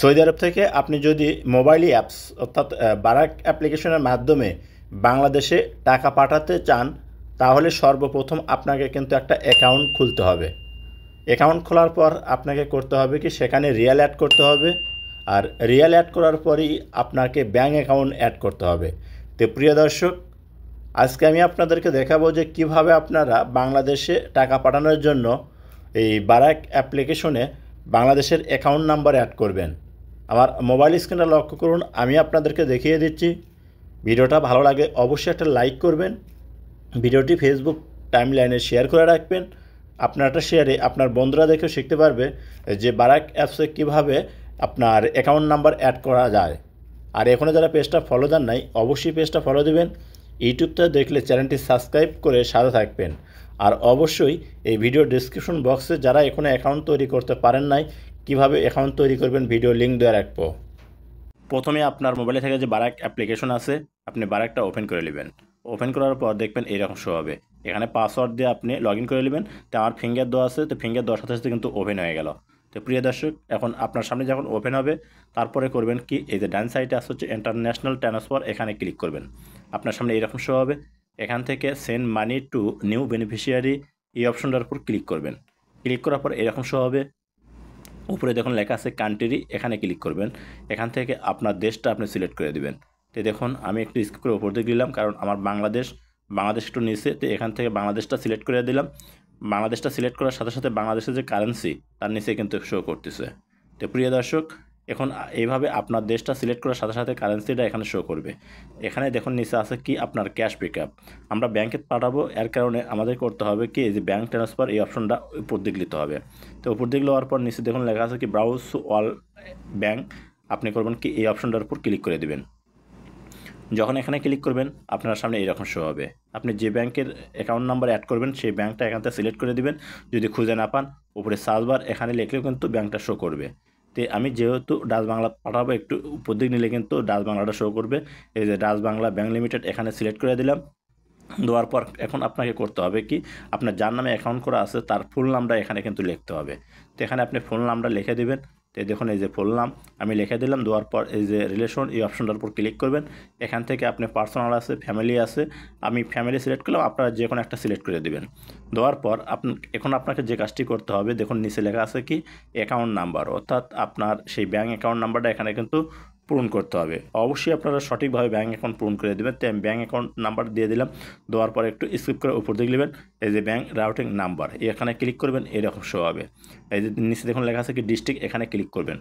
Saudi আরব থেকে আপনি যদি মোবাইল অ্যাপস অর্থাৎ বারাক অ্যাপ্লিকেশনের মাধ্যমে বাংলাদেশে টাকা পাঠাতে চান, তাহলে সর্বপ্রথম আপনাকে কিন্তু একটা অ্যাকাউন্ট খুলতে হবে। অ্যাকাউন্ট খোলার পর আপনাকে করতে হবে কি, সেখানে রিয়াল অ্যাড করতে হবে। আর রিয়াল অ্যাড করার পরই আপনাকে ব্যাঙ্ক অ্যাকাউন্ট অ্যাড করতে হবে। তো প্রিয় দর্শক, আজকে আমি আপনাদেরকে দেখাবো যে কিভাবে আপনারা বাংলাদেশে টাকা পাঠানোর জন্য এই বারাক অ্যাপ্লিকেশনে বাংলাদেশের অ্যাকাউন্ট নাম্বার অ্যাড করবেন। আমার মোবাইল স্ক্রিনটা লক্ষ্য করুন, আমি আপনাদেরকে দেখিয়ে দিচ্ছি। ভিডিওটা ভালো লাগে অবশ্যই একটা লাইক করবেন, ভিডিওটি ফেসবুক টাইমলাইনে শেয়ার করে রাখবেন। আপনার একটা শেয়ারে আপনার বন্ধুরা দেখেও শিখতে পারবে যে বারাক অ্যাপসে কীভাবে আপনার অ্যাকাউন্ট নাম্বার অ্যাড করা যায়। আর এখনও যারা পেজটা ফলো দেন নাই, অবশ্যই পেজটা ফলো দেবেন। ইউটিউবটা দেখলে চ্যানেলটি সাবস্ক্রাইব করে সাথে থাকবেন। আর অবশ্যই এই ভিডিও ডেসক্রিপশন বক্সে যারা এখনও অ্যাকাউন্ট তৈরি করতে পারেন নাই, কীভাবে অ্যাকাউন্ট তৈরি করবেন ভিডিও লিঙ্ক দেওয়া রাখবো। প্রথমে আপনার মোবাইলে থেকে যে বারাক অ্যাপ্লিকেশন আছে, আপনি বারাকটা ওপেন করে নেবেন। ওপেন করার পর দেখবেন এইরকম শো হবে। এখানে পাসওয়ার্ড দিয়ে আপনি লগ ইন করে নেবেন। তো আমার ফিঙ্গার দেওয়া আছে, তো ফিঙ্গার দেওয়ার সাথে সাথে কিন্তু ওপেন হয়ে গেল। তো প্রিয় দর্শক, এখন আপনার সামনে যখন ওপেন হবে, তারপরে করবেন কি, এই যে ডান সাইডে আসছে হচ্ছে ইন্টারন্যাশনাল ট্রান্সফার, এখানে ক্লিক করবেন। আপনার সামনে এইরকম শো হবে। এখান থেকে send money to new beneficiary, এই অপশনটার উপর ক্লিক করবেন। ক্লিক করার পর এরকম শো হবে। উপরে দেখুন লেখা আছে কান্ট্রি, এখানে ক্লিক করবেন। এখান থেকে আপনার দেশটা আপনি সিলেক্ট করে দিবেন। তো দেখুন আমি একটু স্কিপ করে উপর দিকে দিলাম, কারণ আমার বাংলাদেশ একটু নিচে। তো এখান থেকে বাংলাদেশটা সিলেক্ট করে দিলাম। বাংলাদেশটা সিলেক্ট করার সাথে সাথে বাংলাদেশের যে কারেন্সি, তার নিচে কিন্তু শো করতেছে। তো প্রিয় দর্শক, এখন এইভাবে আপনার দেশটা সিলেক্ট করার সাথে সাথে কারেন্সিটা এখানে শো করবে। এখানে দেখুন নিচে আছে কি, আপনার ক্যাশ পিকআপ। আমরা ব্যাংকে পাঠাবো, এর কারণে আমাদের করতে হবে কি, এই যে ব্যাঙ্ক ট্রান্সফার, এই অপশনটা উপর দিকে নিতে হবে। তো উপর দিকে নেওয়ার পর নিচে দেখুন লেখা আছে কি ব্রাউজ অল ব্যাঙ্ক, আপনি করবেন কি এই অপশনটার উপর ক্লিক করে দেবেন। যখন এখানে ক্লিক করবেন, আপনার সামনে এইরকম শো হবে। আপনি যে ব্যাংকের অ্যাকাউন্ট নাম্বার অ্যাড করবেন, সেই ব্যাংকটা এখান থেকে সিলেক্ট করে দিবেন। যদি খুঁজে না পান, উপরে সার্চ বার এখানে লিখলেও কিন্তু ব্যাংকটা শো করবে। তো আমি যেহেতু ডাচ বাংলা পাঠাবো, একটু উপর দিকে নিলে কিন্তু ডাচ বাংলাটা শো করবে। এই যে ডাচ বাংলা ব্যাংক লিমিটেড, এখানে সিলেক্ট করে দিলাম। দেওয়ার পর এখন আপনাকে করতে হবে কি, আপনার যার নামে অ্যাকাউন্ট করা আছে তার ফুল নামটা এখানে কিন্তু লিখতে হবে। তো এখানে আপনি ফুল নামটা লিখে দেবেন। তো দেখুন এই যে ফুল নাম আমি লিখে দিলাম। দেওয়ার পর এই যে রিলেশন, এই অপশনটার উপর ক্লিক করবেন। এখান থেকে আপনি পার্সোনাল আছে, ফ্যামিলি আছে, আমি ফ্যামিলি সিলেক্ট করলাম, আপনারা যে কোনো একটা সিলেক্ট করে দেবেন। দেওয়ার পর এখন আপনাকে যে কাজটি করতে হবে, দেখুন নিচে লেখা আছে কি অ্যাকাউন্ট নাম্বার, অর্থাৎ আপনার সেই ব্যাঙ্ক অ্যাকাউন্ট নাম্বারটা এখানে কিন্তু পূরণ করতে হবে। অবশ্যই আপনারা সঠিকভাবে ব্যাঙ্ক অ্যাকাউন্ট পূরণ করে দেবেন। তো আমি ব্যাঙ্ক অ্যাকাউন্ট নাম্বার দিয়ে দিলাম। দেওয়ার পর একটু স্কিপ করে উপর দিকে নেবেন। এই যে ব্যাঙ্ক রাউটিং নাম্বার, এখানে ক্লিক করবেন, এরকম শো হবে। এই যে নিচে দেখুন লেখা আছে কি ডিস্ট্রিক্ট, এখানে ক্লিক করবেন।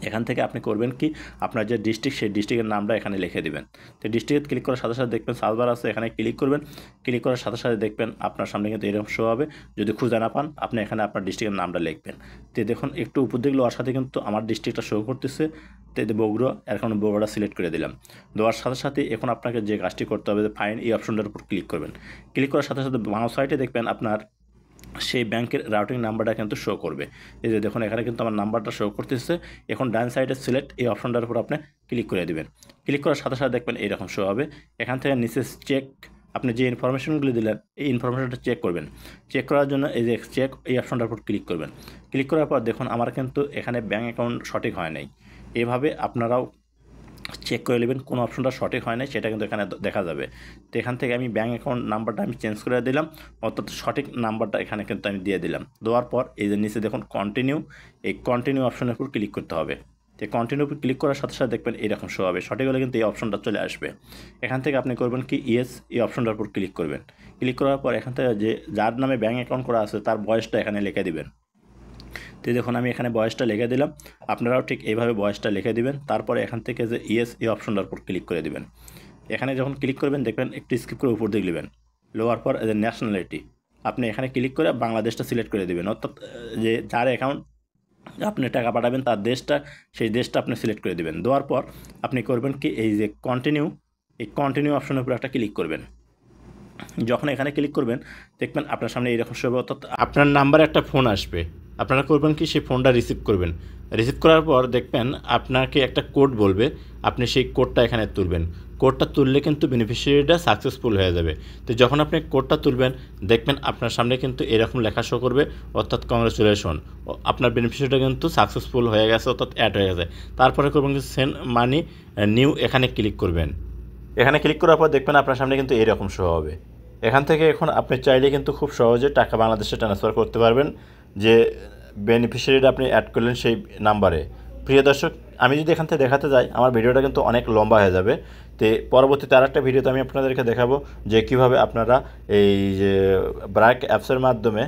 এখান থেকে আপনি করবেন কি, আপনার যে ডিস্ট্রিক্ট, সেই ডিস্ট্রিক্টের নামটা এখানে লিখে দেবেন। তো ডিস্ট্রিক্টে ক্লিক করার সাথে সাথে দেখবেন সার্চবার আছে, এখানে ক্লিক করবেন। ক্লিক করার সাথে সাথে দেখবেন আপনার সামনে কিন্তু এরকম শো হবে। যদি খুঁজে না পান, আপনি এখানে আপনার ডিস্ট্রিক্টের নামটা লিখবেন। তো দেখুন একটু উপর দিকে লওয়ার সাথে কিন্তু আমার ডিস্ট্রিক্টটা শো করতেছে। তো বগুড়া, এখন বগুড়া সিলেক্ট করে দিলাম। দেওয়ার সাথে সাথে এখন আপনাকে যে কাজটি করতে হবে, যে ফাইন, এই অপশনটার উপর ক্লিক করবেন। ক্লিক করার সাথে সাথে বাম সাইডে দেখবেন আপনার সেই ব্যাংকের রাউটিং নাম্বারটা কিন্তু শো করবে। এই যে দেখুন এখানে কিন্তু আমার নাম্বারটা শো করতেছে। এখন ডান সাইডে সিলেক্ট, এই অপশনটার উপর আপনি ক্লিক করে দেবেন। ক্লিক করার সাথে সাথে দেখবেন এইরকম শো হবে। এখান থেকে নিচে চেক, আপনি যে ইনফরমেশনগুলি দিলেন, এই ইনফরমেশনটা চেক করবেন। চেক করার জন্য এই যে চেক, এই অপশনটার উপর ক্লিক করবেন। ক্লিক করার পর দেখুন আমার কিন্তু এখানে ব্যাঙ্ক অ্যাকাউন্ট সঠিক হয় নাই। এভাবে আপনারাও চেক করে নেবেন কোন অপশনটা সঠিক হয় না, সেটা কিন্তু এখানে দেখা যাবে। তো এখান থেকে আমি ব্যাঙ্ক অ্যাকাউন্ট নাম্বারটা আমি চেঞ্জ করে দিলাম, অর্থাৎ সঠিক নাম্বারটা এখানে কিন্তু আমি দিয়ে দিলাম। দেওয়ার পর এই যে নিচে দেখুন কন্টিনিউ, এই কন্টিনিউ অপশনের উপর ক্লিক করতে হবে। তো কন্টিনিউ উপর ক্লিক করার সাথে সাথে দেখবেন এরকম শো হবে। সঠিক হলে কিন্তু এই অপশনটা চলে আসবে। এখান থেকে আপনি করবেন কি ইয়েস, এই অপশনটার উপর ক্লিক করবেন। ক্লিক করার পর এখান থেকে যে যার নামে ব্যাঙ্ক অ্যাকাউন্ট করা আছে তার বয়সটা এখানে লিখে দিবেন। তো দেখুন আমি এখানে বয়সটা লিখে দিলাম, আপনারাও ঠিক এইভাবে বয়সটা লিখে দিবেন। তারপরে এখান থেকে যে ইয়েস, এই অপশনটার উপর ক্লিক করে দিবেন। এখানে যখন ক্লিক করবেন দেখবেন একটু স্কিপ করে উপর দিকে নেবেন। লোয়ার পর যে ন্যাশনালিটি, আপনি এখানে ক্লিক করে বাংলাদেশটা সিলেক্ট করে দেবেন, অর্থাৎ যে যার অ্যাকাউন্ট আপনি টাকা পাঠাবেন তার দেশটা, সেই দেশটা আপনি সিলেক্ট করে দেবেন। দেওয়ার পর আপনি করবেন কি, এই যে কন্টিনিউ, এই কন্টিনিউ অপশনের উপর একটা ক্লিক করবেন। যখন এখানে ক্লিক করবেন দেখবেন আপনার সামনে এইরকম শো হবে, অর্থাৎ আপনার নাম্বারে একটা ফোন আসবে। আপনারা করবেন কি, সেই ফোনটা রিসিভ করবেন। রিসিভ করার পর দেখবেন আপনাকে একটা কোড বলবে, আপনি সেই কোডটা এখানে তুলবেন। কোডটা তুললে কিন্তু বেনিফিশিয়ারিটা সাকসেসফুল হয়ে যাবে। তো যখন আপনি কোডটা তুলবেন দেখবেন আপনার সামনে কিন্তু এরকম লেখা শো করবে, অর্থাৎ কংগ্রেচুলেশন, আপনার বেনিফিশিয়ারিটা কিন্তু সাকসেসফুল হয়ে গেছে, অর্থাৎ অ্যাড হয়ে গেছে। তারপরে করবেন সেন্ড মানি নিউ, এখানে ক্লিক করবেন। এখানে ক্লিক করার পর দেখবেন আপনার সামনে কিন্তু এরকম শো হবে। এখান থেকে এখন আপনি চাইলে কিন্তু খুব সহজে টাকা বাংলাদেশে ট্রান্সফার করতে পারবেন, যে বেনিফিশিয়ারিটা আপনি অ্যাড করলেন সেই নাম্বারে। প্রিয় দর্শক, আমি যদি এখান থেকে দেখাতে যাই আমার ভিডিওটা কিন্তু অনেক লম্বা হয়ে যাবে। তো পরবর্তীতে আরেকটা ভিডিওতে আমি আপনাদেরকে দেখাবো যে কীভাবে আপনারা এই যে ব্র্যাক অ্যাপসের মাধ্যমে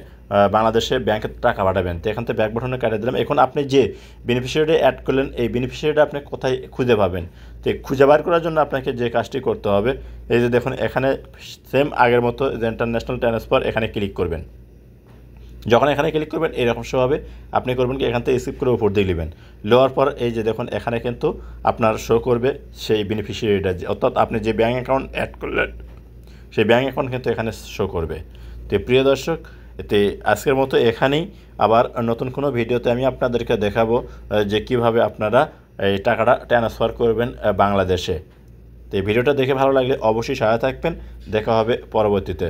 বাংলাদেশে ব্যাংকে টাকা পাঠাবেন। তো এখান থেকে ব্যাক বাটনে কাটিয়ে দিলাম। এখন আপনি যে বেনিফিশিয়ারিটা অ্যাড করলেন এই বেনিফিশিয়ারিটা আপনি কোথায় খুঁজে পাবেন? তো খুঁজে বার করার জন্য আপনাকে যে কাজটি করতে হবে, এই যে দেখুন এখানে সেম আগের মতো যে ইন্টারন্যাশনাল ট্রান্সফার, এখানে ক্লিক করবেন। যখন এখানে ক্লিক করবেন এরকম শো হবে। আপনি করবেন কি এখান থেকে স্কিপ করে উপর দিয়ে নেবেন। নেওয়ার পর এই যে দেখুন এখানে কিন্তু আপনার শো করবে সেই বেনিফিশিয়ারিটা, অর্থাৎ আপনি যে ব্যাঙ্ক অ্যাকাউন্ট অ্যাড করলেন সেই ব্যাঙ্ক অ্যাকাউন্ট কিন্তু এখানে শো করবে। তো প্রিয় দর্শক, এতে আজকের মতো এখানেই। আবার নতুন কোনো ভিডিওতে আমি আপনাদেরকে দেখাবো যে কিভাবে আপনারা এই টাকাটা ট্রান্সফার করবেন বাংলাদেশে। তো এই ভিডিওটা দেখে ভালো লাগলে অবশ্যই সহায়তা থাকবেন। দেখা হবে পরবর্তীতে।